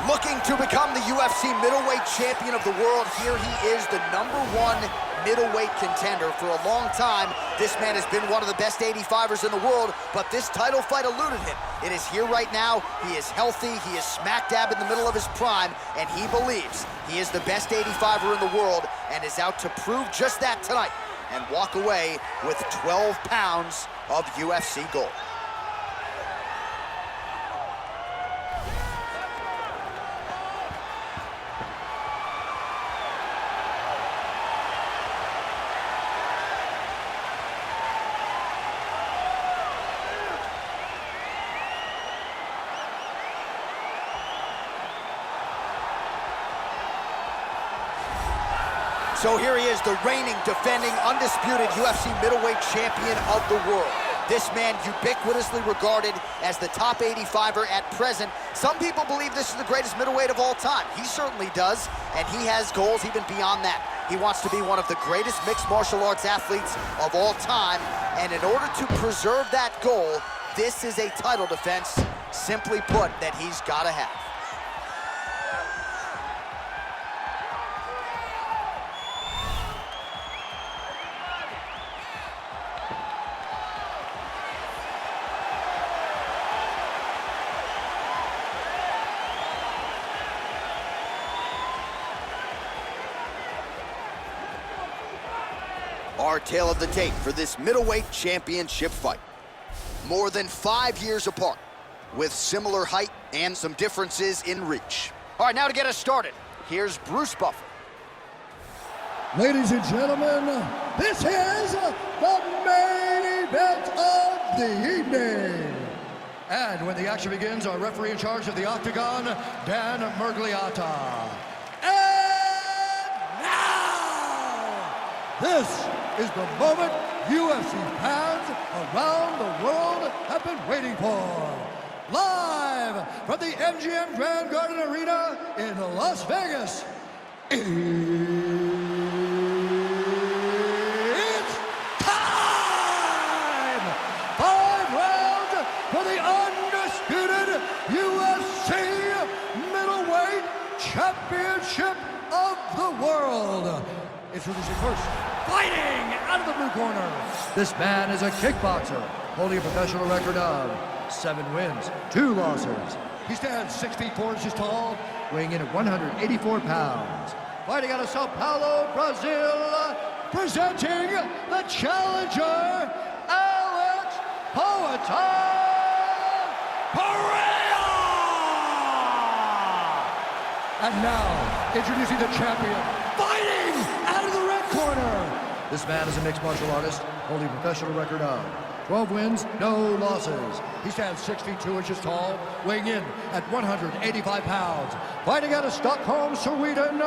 Looking to become the UFC middleweight champion of the world, here he is, the #1 middleweight contender. For a long time, this man has been one of the best 85ers in the world, but this title fight eluded him. It is here right now. He is healthy. He is smack dab in the middle of his prime, and he believes he is the best 85er in the world and is out to prove just that tonight and walk away with 12 pounds of UFC gold. So here he is, the reigning, defending, undisputed UFC middleweight champion of the world. This man ubiquitously regarded as the top 85er at present. Some people believe this is the greatest middleweight of all time. He certainly does, and he has goals even beyond that. He wants to be one of the greatest mixed martial arts athletes of all time, and in order to preserve that goal, this is a title defense, simply put, that he's gotta have. Our tale of the tape for this middleweight championship fight. More than 5 years apart, with similar height and some differences in reach. All right, now to get us started, here's Bruce Buffer. Ladies and gentlemen, this is the main event of the evening. And when the action begins, our referee in charge of the Octagon, Dan Mergliata. And now, this is the moment UFC fans around the world have been waiting for. Live from the MGM Grand Garden Arena in Las Vegas, it's time! 5 rounds for the undisputed UFC middleweight championship of the world. Introducing first, fighting out of the blue corner. This man is a kickboxer, holding a professional record of 7 wins, 2 losses. He stands 6 feet 4 inches tall, weighing in at 184 pounds. Fighting out of Sao Paulo, Brazil, presenting the challenger, Alex Pereira! And now, introducing the champion, fighting out of the red corner. This man is a mixed martial artist, holding a professional record of 12 wins, no losses. He stands 6 feet 2 inches tall, weighing in at 185 pounds. Fighting out of Stockholm, Sweden,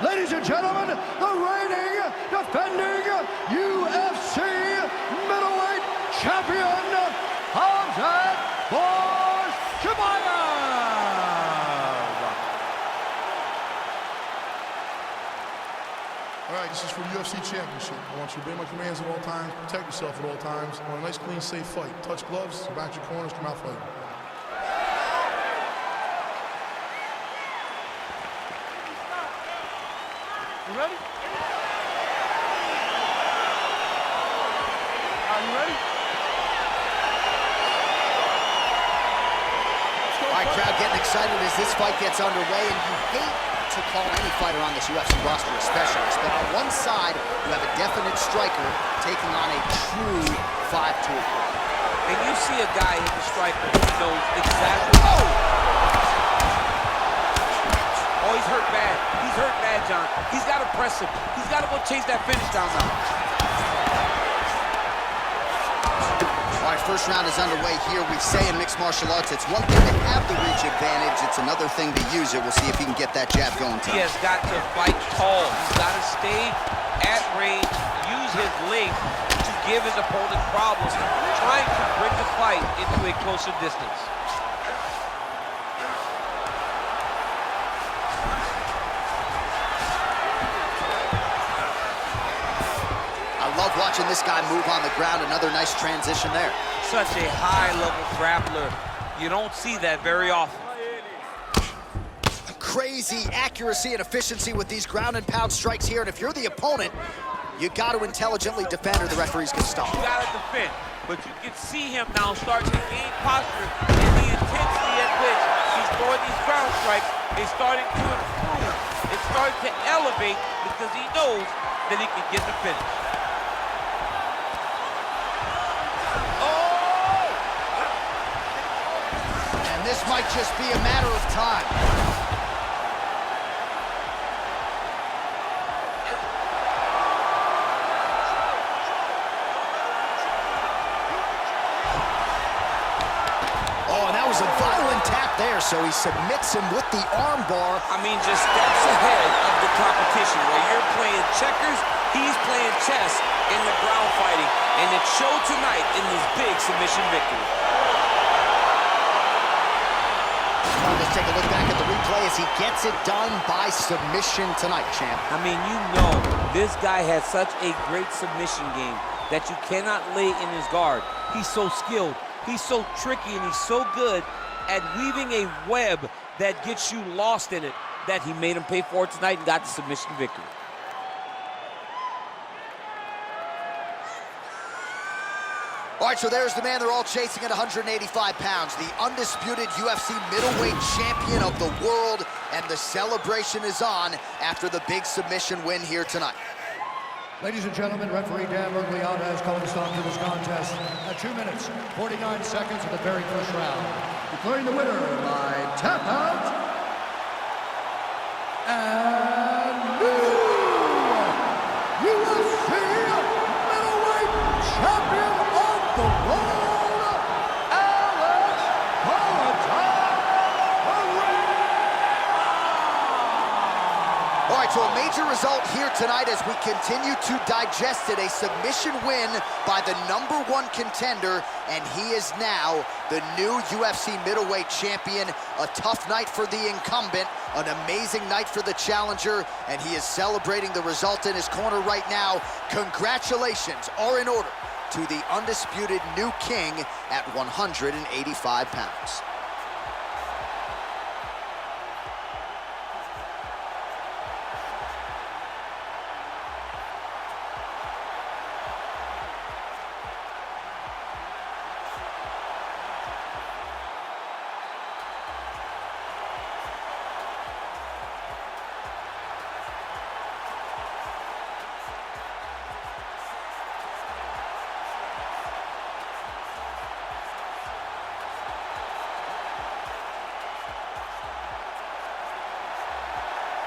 ladies and gentlemen, the reigning, defending UFC middleweight champion, Khamzat Chimaev! All right, this is for the UFC Championship. I want you to obey my commands at all times, protect yourself at all times. I want a nice, clean, safe fight. Touch gloves, back your corners, come out fighting. You ready? Are you ready? All right, crowd getting excited as this fight gets underway, and you hate to call any fighter on this UFC roster a specialist, but on one side, you have a definite striker taking on a true 5-tool player. And you see a guy hit the striker who knows exactly. Oh, he's hurt bad. He's hurt bad, John. He's got to press him. He's got to go chase that finish down now. All right, first round is underway here. We say in mixed martial arts, it's one thing to have the reach advantage. It's another thing to use it. We'll see if he can get that jab going tonight. He has got to fight tall. He's got to stay at range, use his length to give his opponent problems, trying to bring the fight into a closer distance. Love watching this guy move on the ground. Another nice transition there. Such a high-level grappler. You don't see that very often. crazy accuracy and efficiency with these ground and pound strikes here, and if you're the opponent, you got to intelligently defend or the referees can stop. You got to defend, but you can see him now starting to gain posture, and the intensity at which he's throwing these ground strikes is starting to improve. It's starting to elevate because he knows that he can get the finish. And this might just be a matter of time. A violent tap there, so he submits him with the arm bar. I mean, just steps ahead of the competition. Where you're playing checkers, he's playing chess in the ground fighting. And it showed tonight in this big submission victory. Let's take a look back at the replay as he gets it done by submission tonight, champ. I mean, you know, this guy has such a great submission game that you cannot lay in his guard. He's so skilled. He's so tricky, and he's so good at weaving a web that gets you lost in it that he made him pay for it tonight and got the submission victory. All right, so there's the man they're all chasing at 185 pounds, the undisputed UFC middleweight champion of the world, and the celebration is on after the big submission win here tonight. Ladies and gentlemen, referee Dan Mergliata has called a stop to this contest at 2 minutes, 49 seconds of the very first round, declaring the winner by tap out and new UFC middleweight champion of the world, Alex Pereira. All right, so a major result here tonight as we continue to digest it. A submission win by the #1 contender, and he is now the new UFC middleweight champion. A tough night for the incumbent, an amazing night for the challenger, and he is celebrating the result in his corner right now. Congratulations are in order to the undisputed new king at 185 pounds.